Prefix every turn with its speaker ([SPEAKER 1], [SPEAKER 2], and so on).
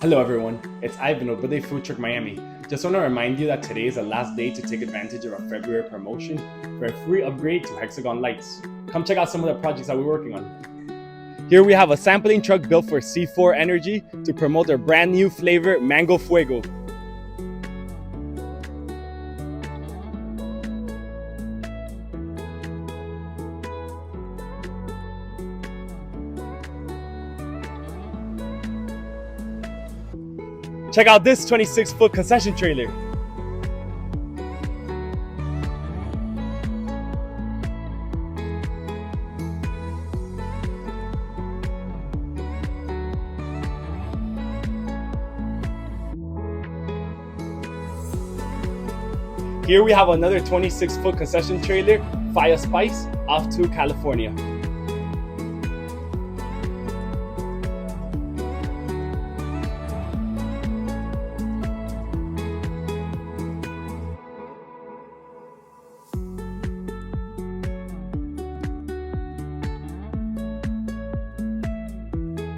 [SPEAKER 1] Hello everyone, it's Ivan of Birthday Food Truck Miami. Just want to remind you that today is the last day to take advantage of our February promotion for a free upgrade to Hexagon Lights. Come check out some of the projects that we're working on. Here we have a sampling truck built for C4 Energy to promote their brand new flavor, Mango Fuego. Check out this 26-foot concession trailer. Here we have another 26-foot concession trailer, Fire Spice, off to California.